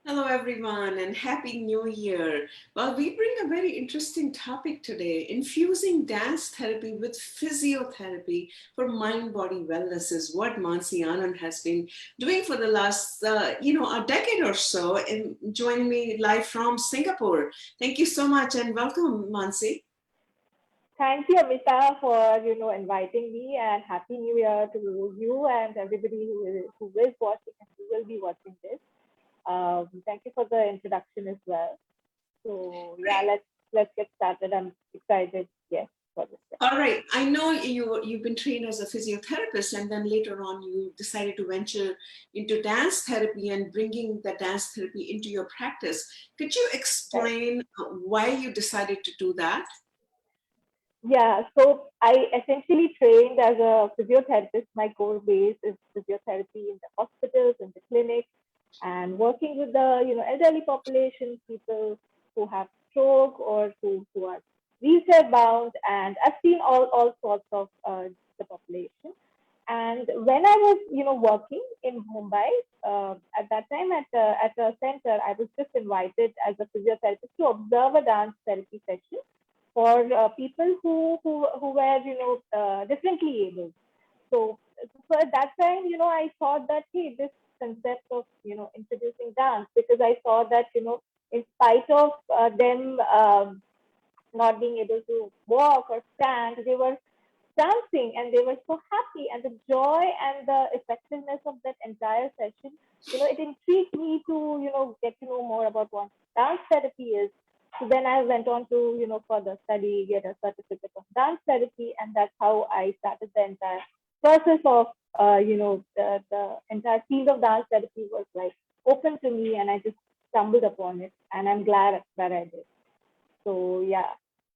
Hello, everyone, and Happy New Year. Well, we bring a very interesting topic today. Infusing dance therapy with physiotherapy for mind body wellness is what Mansi Anand has been doing for the last, a decade or so, and joining me live from Singapore. Thank you so much and welcome, Mansi. Thank you, Amita, for inviting me, and Happy New Year to you and everybody who is watching and who will be watching this. Thank you for the introduction as well. So yeah, Great. let's get started. I'm excited, yes, for this All session. right. I know you've been trained as a physiotherapist, and then later on you decided to venture into dance therapy and bringing the dance therapy into your practice. Could you Right. explain why you decided to do that? Yeah. So I essentially trained as a physiotherapist. My core base is physiotherapy in the hospitals and the clinics, and working with the elderly population, people who have stroke or who are wheelchair bound, and I've seen all sorts of the population. And when I was working in Mumbai, at that time at a center, I was just invited as a physiotherapist to observe a dance therapy session for people who were differently able. So, so at that time, I thought that hey, this concept of introducing dance, because I saw that in spite of them not being able to walk or stand, they were dancing and they were so happy, and the joy and the effectiveness of that entire session, it intrigued me to get to know more about what dance therapy is. So then I went on to further study, get a certificate of dance therapy, and that's how I started the entire process of the entire field of dance therapy was like open to me, and I just stumbled upon it, and I'm glad that I did. So yeah,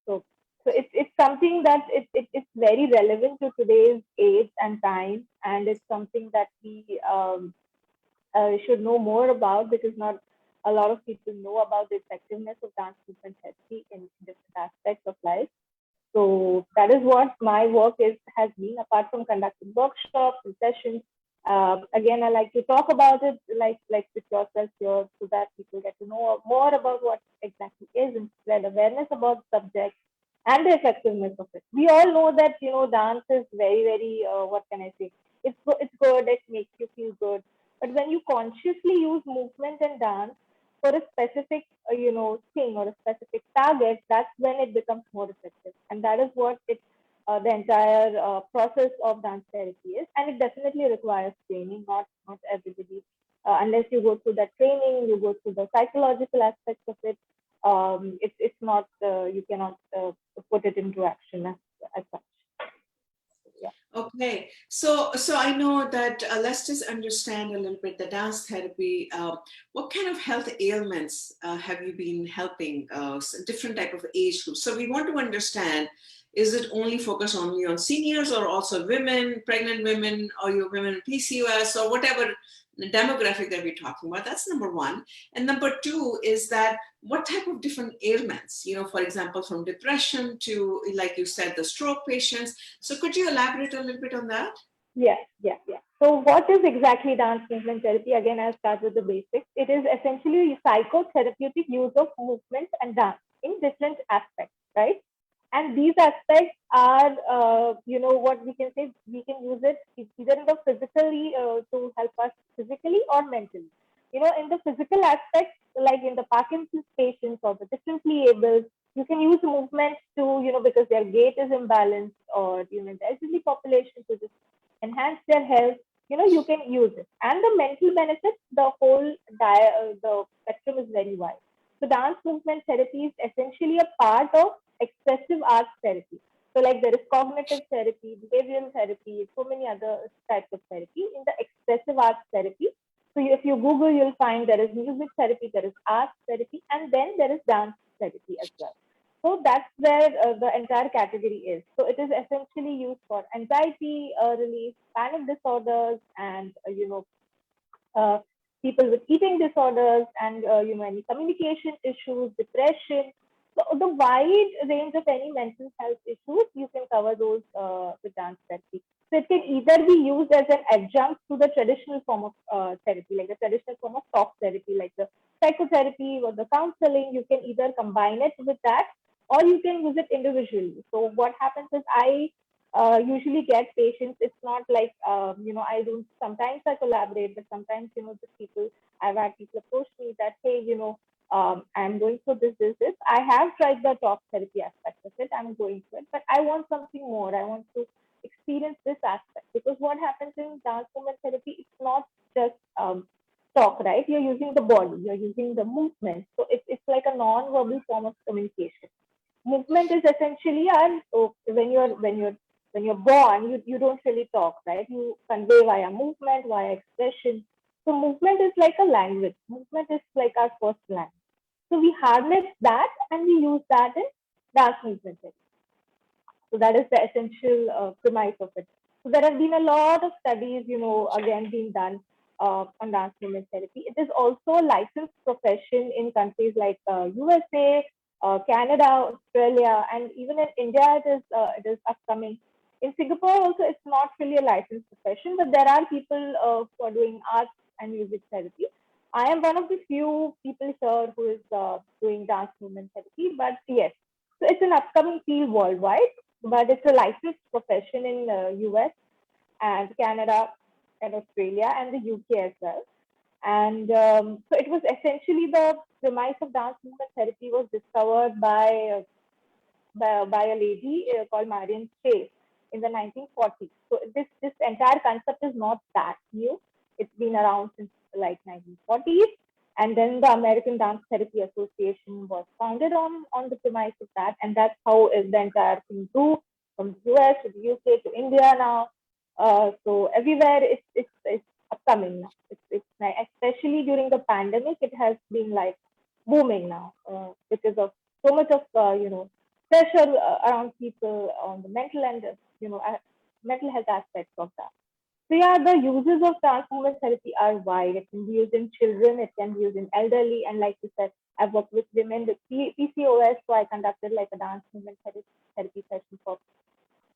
so it's something that it's very relevant to today's age and time, and it's something that we should know more about, because not a lot of people know about the effectiveness of dance movement therapy in different aspects of life. So that is what my work is has been. Apart from conducting workshops and sessions, again, I like to talk about it like with yourself here, so that people get to know more about what exactly is and spread awareness about the subject and the effectiveness of it. We all know that dance is very what can I say? It's good. It makes you feel good. But when you consciously use movement and dance for a specific thing or a specific target, that's when it becomes more effective, and that is what the entire process of dance therapy is. And it definitely requires training. Not everybody, unless you go through that training, you go through the psychological aspects of it. It's not you cannot put it into action as such. Yeah. Okay, so I know that let's just understand a little bit the dance therapy. What kind of health ailments have you been helping? Different type of age groups. So we want to understand: is it only focused only on seniors, or also women, pregnant women, or your women with PCOS, or whatever demographic that we're talking about? That's number one. And number two is that what type of different ailments? For example, from depression to, like you said, the stroke patients. So could you elaborate a little bit on that? Yeah. So what is exactly dance movement therapy? Again, I'll start with the basics. It is essentially psychotherapeutic use of movement and dance in different aspects, right? And these aspects are, what we can say, we can use it either in the physically to help us physically or mentally. In the physical aspect, like in the Parkinson's patients or the differently able, you can use movement to, because their gait is imbalanced, or, the elderly population to just enhance their health, you can use it. And the mental benefits, the whole the spectrum is very wide. So dance movement therapy is essentially a part of expressive arts therapy. So like there is cognitive therapy, behavioral therapy, so many other types of therapy in the expressive arts therapy. So if you Google, you'll find there is music therapy, there is arts therapy, and then there is dance therapy as well. So that's where the entire category is. So it is essentially used for anxiety relief, panic disorders, and uh, people with eating disorders, and any communication issues, depression. So the wide range of any mental health issues, you can cover those with dance therapy. So it can either be used as an adjunct to the traditional form of therapy, like the traditional form of talk therapy, like the psychotherapy or the counseling, you can either combine it with that or you can use it individually. So what happens is I usually get patients. It's not like I don't. Sometimes I collaborate, but sometimes the people I've had people approach me that hey, I'm going through this. I have tried the talk therapy aspect of it. I'm going through it, but I want something more. I want to experience this aspect because what happens in dance movement therapy, it's not just talk, right? You're using the body, you're using the movement. So it's like a non-verbal form of communication. Movement is essentially our so when you're born, you don't really talk, right? You convey via movement, via expression. So movement is like a language. Movement is like our first language. So we harness that and we use that in dance movement. So that is the essential premise of it. So there have been a lot of studies, again being done on dance movement therapy. It is also a licensed profession in countries like USA, Canada, Australia, and even in India it is upcoming. In Singapore also it's not really a licensed profession, but there are people who are doing art and music therapy. I am one of the few people here who is doing dance movement therapy, but yes, so it's an upcoming field worldwide, but it's a licensed profession in US and Canada and Australia and the UK as well. And so it was essentially the premise of dance movement therapy was discovered by a lady called Marion Chase in the 1940s. So this entire concept is not that new. It's been around since like 1940s. And then the American Dance Therapy Association was founded on the premise of that. And that's how the entire thing grew from the US to the UK to India now. So everywhere it's upcoming now. It's like, especially during the pandemic, it has been like booming now because of so much of pressure around people on the mental and mental health aspects of that. So yeah, the uses of dance movement therapy are wide. It can be used in children, it can be used in elderly, and like you said, I've worked with women with PCOS, so I conducted like a dance movement therapy session for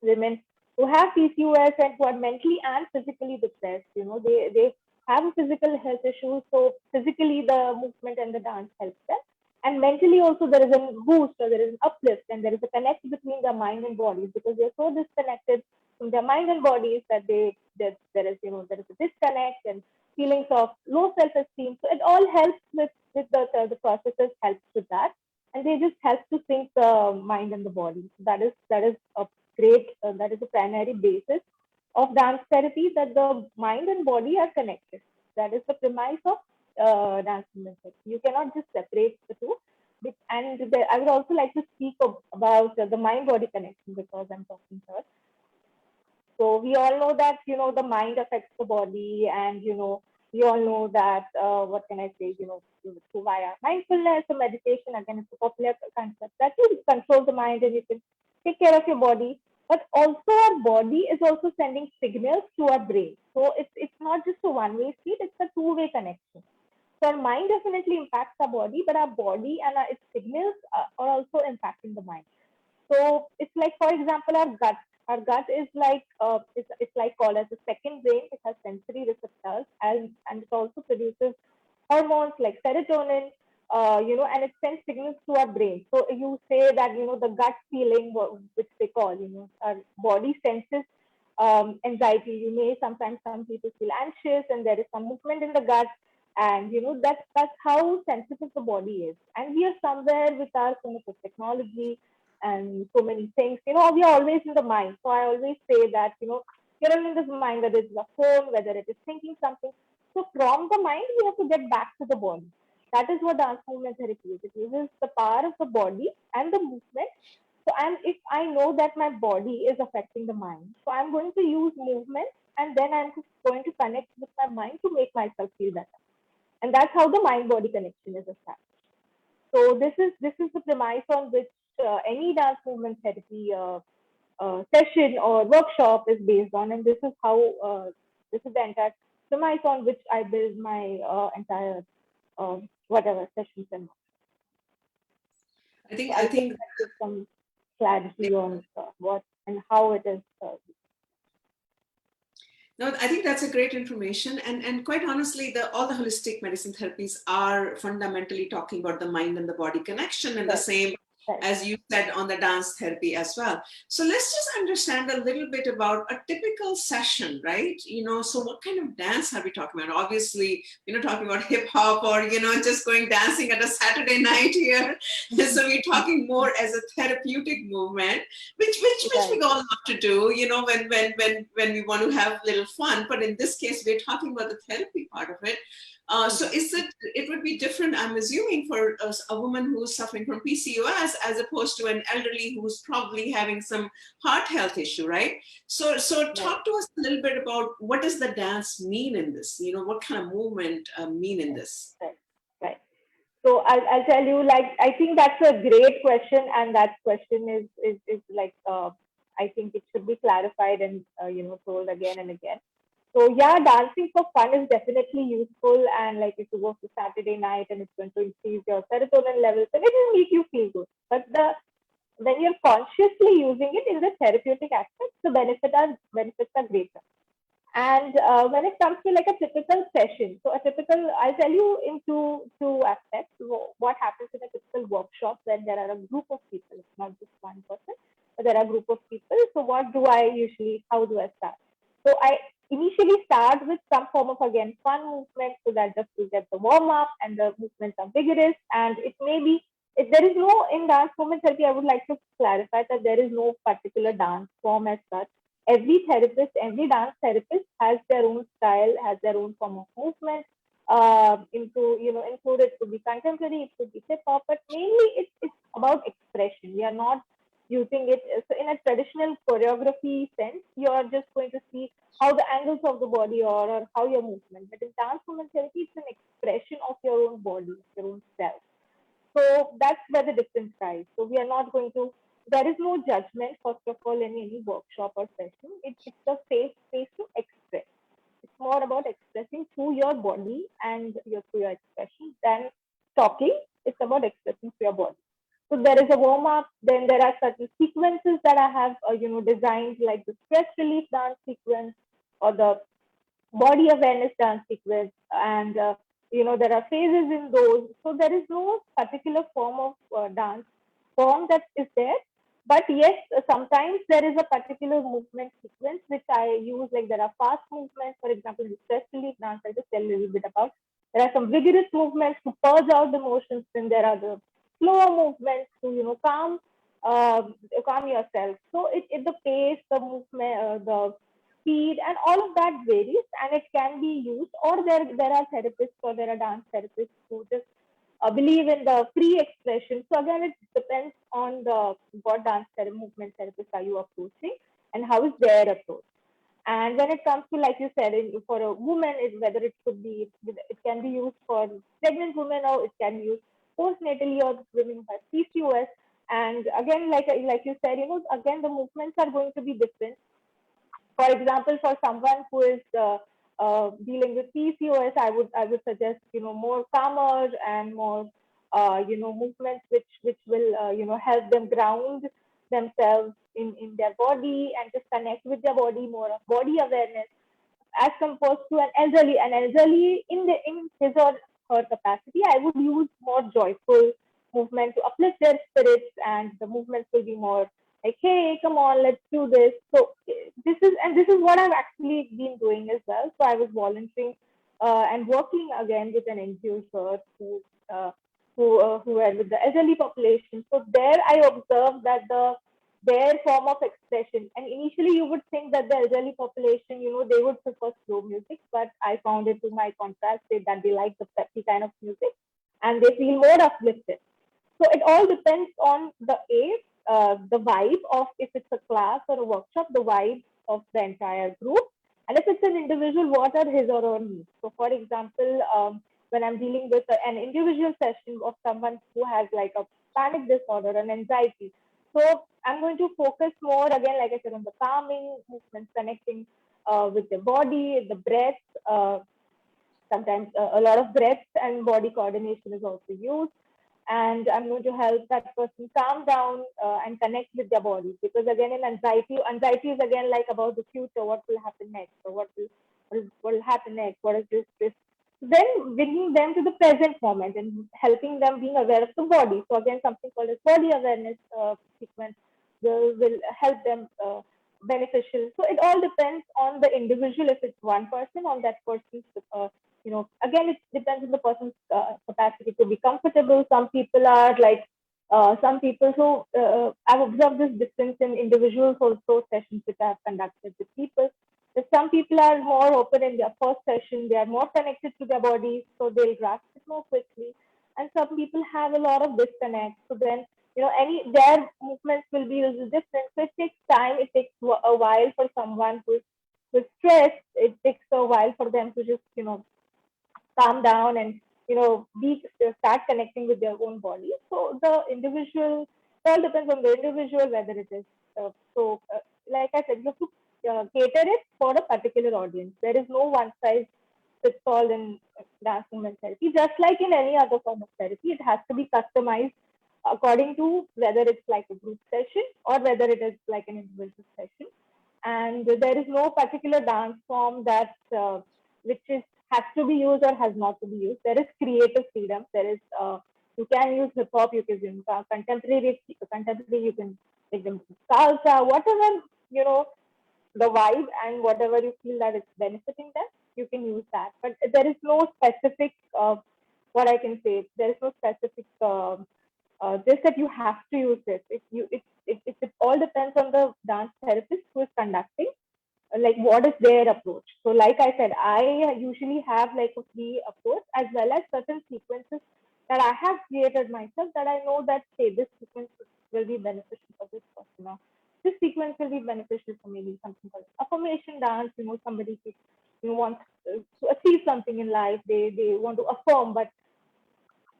women who have PCOS and who are mentally and physically depressed. They have a physical health issue, so physically the movement and the dance helps them. And mentally also there is a boost or there is an uplift and there is a connect between their mind and bodies because they're so disconnected from their mind and bodies that there is a disconnect and feelings of low self-esteem. So it all helps with the processes helps with that, and they just help to sync the mind and the body. That is a great that is the primary basis of dance therapy, that the mind and body are connected. That is the premise of dance movement therapy. You cannot just separate the two. And I would also like to speak about the mind body connection because I'm talking here. So we all know that the mind affects the body, and we all know that what can I say? Through via mindfulness or meditation. Again, it's a popular concept that you control the mind and you can take care of your body. But also, our body is also sending signals to our brain. So it's not just a one-way street; it's a two-way connection. So our mind definitely impacts our body, but our body and its signals are also impacting the mind. So it's like, for example, our gut. Our gut is like it's like called as a second brain. It has sensory receptors and it also produces hormones like serotonin. And it sends signals to our brain. So you say that the gut feeling, which they call, our body senses anxiety. You may sometimes some people feel anxious, and there is some movement in the gut, and that's how sensitive the body is. And we are somewhere with our so much of technology and so many things. We are always in the mind. So I always say that, you're in this mind, whether it's a phone, whether it is thinking something. So from the mind, we have to get back to the body. That is what dance movement therapy is. It uses the power of the body and the movement. So if I know that my body is affecting the mind, so I'm going to use movement and then I'm just going to connect with my mind to make myself feel better. And that's how the mind body connection is established. So this is the premise on which any dance movement therapy session or workshop is based on, and this is the entire premise on which I build my entire whatever sessions and. I think So I I think think that gives some clarity on what and how it is. No, I think that's a great information. And quite honestly, all the holistic medicine therapies are fundamentally talking about the mind and the body connection, and the Right, same right. as you said on the dance therapy as well. So let's just understand a little bit about a typical session, right? So what kind of dance are we talking about? Obviously, we're not talking about hip hop or, just going dancing at a Saturday night here. So we're talking more as a therapeutic movement, which Right. we all love to do, when we want to have a little fun. But in this case, we're talking about the therapy part of it. So Mhm. it would be different, I'm assuming, for a woman who's suffering from PCOS as opposed to an elderly who's probably having some heart health issue, right? So Right, talk to us a little bit about what does the dance mean in this? What kind of movement mean in right, this? right, right. So I'll tell you, like, I think that's a great question, and that question is like, I think it should be clarified and told again and again. So yeah, dancing for fun is definitely useful, and like if you go to Saturday night and it's going to increase your serotonin levels and it will make you feel good. But when you're consciously using it in the therapeutic aspect, the benefits are greater. And when it comes to like a typical session, so a typical, I'll tell you in two aspects. What happens in a typical workshop when there are a group of people, it's not just one person, but there are a group of people. So how do I start? So I initially start with some form of, again, fun movement, so that just to get the warm up and the movements are vigorous. And it may be, if there is no, in dance movement therapy, I would like to clarify that there is no particular dance form as such. Every therapist, every dance therapist has their own style, has their own form of movement. Included could be contemporary, it could be hip hop, but mainly it's about expression. We are not using it so in a traditional choreography sense. You are just going to see how the angles of the body are or how your movement. But in dance movement therapy, it's an expression of your own body, your own self. So that's where the difference lies. So we are not going to, there is no judgment, first of all, in any workshop or session. It's a safe space to express. It's more about expressing through your body and through your expression than talking. It's about expressing through your body. So there is a warm up. Then there are certain sequences that I have, designed, like the stress relief dance sequence or the body awareness dance sequence, and there are phases in those. So there is no particular form of dance form that is there. But yes, sometimes there is a particular movement sequence which I use, like there are fast movements, for example, the stress relief dance I just tell a little bit about. There are some vigorous movements to purge out the emotions, then there are the slower movements to uh, calm yourself. So the pace, the movement, the speed, and all of that varies, and it can be used. Or there are therapists, or there are dance therapists who just believe in the free expression. So again, it depends on the what movement therapist are you approaching, and how is their approach. And when it comes to, like you said, for a woman, whether it can be used for pregnant women, or it can be used postnatally, or women who have PCOS. And again, like you said, again, the movements are going to be different. For example, for someone who is dealing with PCOS, I would suggest more calmer and more movements which will help them ground themselves in their body and just connect with their body, more of body awareness, as compared to an elderly in his or her capacity. I would use more joyful movement to uplift their spirits, and the movements will be more like, hey, come on, let's do this. So this is what I've actually been doing as well. So I was volunteering and working again with an NGO here who were with the elderly population. So there I observed that their form of expression. And initially, you would think that the elderly population, they would prefer slow music, but I found it, to my contrast, that they like the peppy kind of music and they feel more uplifted. So it all depends on the age, the vibe of, if it's a class or a workshop, the vibe of the entire group. And if it's an individual, what are his or her needs? So, for example, when I'm dealing with an individual session of someone who has like a panic disorder and anxiety, so I'm going to focus more, again, like I said, on the calming movements, connecting with the body, the breath. Sometimes a lot of breath and body coordination is also used. and I'm going to help that person calm down and connect with their body. Because again, in anxiety is again like about the future, what will happen next, or what will happen next, what is this. Then bringing them to the present moment and helping them being aware of the body. So again, something called as body awareness sequence will help them beneficial. So it all depends on the individual. If it's one person, on that person's again, it depends on the person's capacity to be comfortable. Some people are like, some people, so I've observed this difference in individuals also, sessions which I've conducted with people. That some people are more open in their first session, they are more connected to their bodies, so they'll grasp it more quickly. And some people have a lot of disconnect. So then, their movements will be a little different. So it takes time, it takes a while for someone who's stressed, it takes a while for them to just, calm down and be start connecting with their own body. So the individual, it all depends on the individual whether it is like I said, you have to cater it for a particular audience. There is no one size fits all in dance movement therapy. Just like in any other form of therapy, it has to be customized according to whether it's like a group session or whether it is like an individual session. And there is no particular dance form that which is has to be used or has not to be used. There is creative freedom. There is you can use hip hop, you can use contemporary, you can make them salsa, whatever the vibe and whatever you feel that it's benefiting them, you can use that. But there is no specific what I can say. There is no specific this that you have to use this. It all depends on the dance therapist who is conducting, like what is their approach. So like I said, I usually have like a free approach as well as certain sequences that I have created myself, that I know that, say, this sequence will be beneficial for this person, or this sequence will be beneficial for maybe something called affirmation dance. Somebody wants to achieve something in life, they want to affirm, but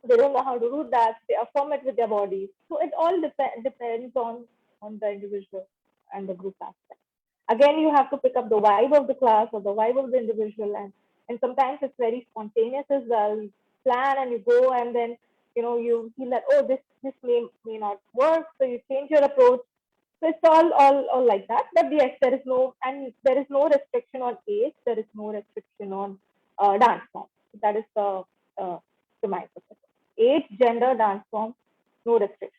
they don't know how to do that. They affirm it with their bodies. So it all depends on the individual and the group aspect. Again, you have to pick up the vibe of the class or the vibe of the individual, and sometimes it's very spontaneous as well. You plan and you go, and then you feel that, oh, this may not work, so you change your approach. So it's all like that. But yes, there is no restriction on age. There is no restriction on dance form. That is to my perspective. Age, gender, dance form, no restrictions.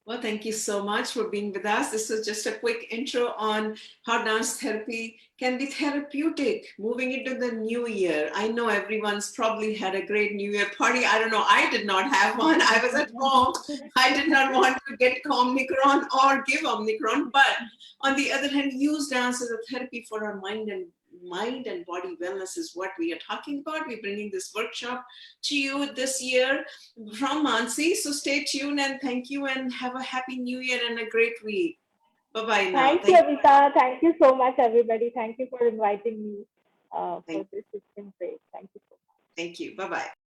Well, thank you so much for being with us. This was just a quick intro on how dance therapy can be therapeutic moving into the new year. I know everyone's probably had a great New Year party. I don't know. I did not have one. I was at home. I did not want to get Omicron or give Omicron. But on the other hand, use dance as a therapy for our mind and body wellness is what we are talking about. We're bringing this workshop to you this year from Mansi. So stay tuned and thank you and have a happy new year and a great week. Bye-bye now. Thank you, Avita. Thank you so much, everybody. Thank you for inviting me for Thank, this. It's been great. Thank you so much. thank you. Bye-bye.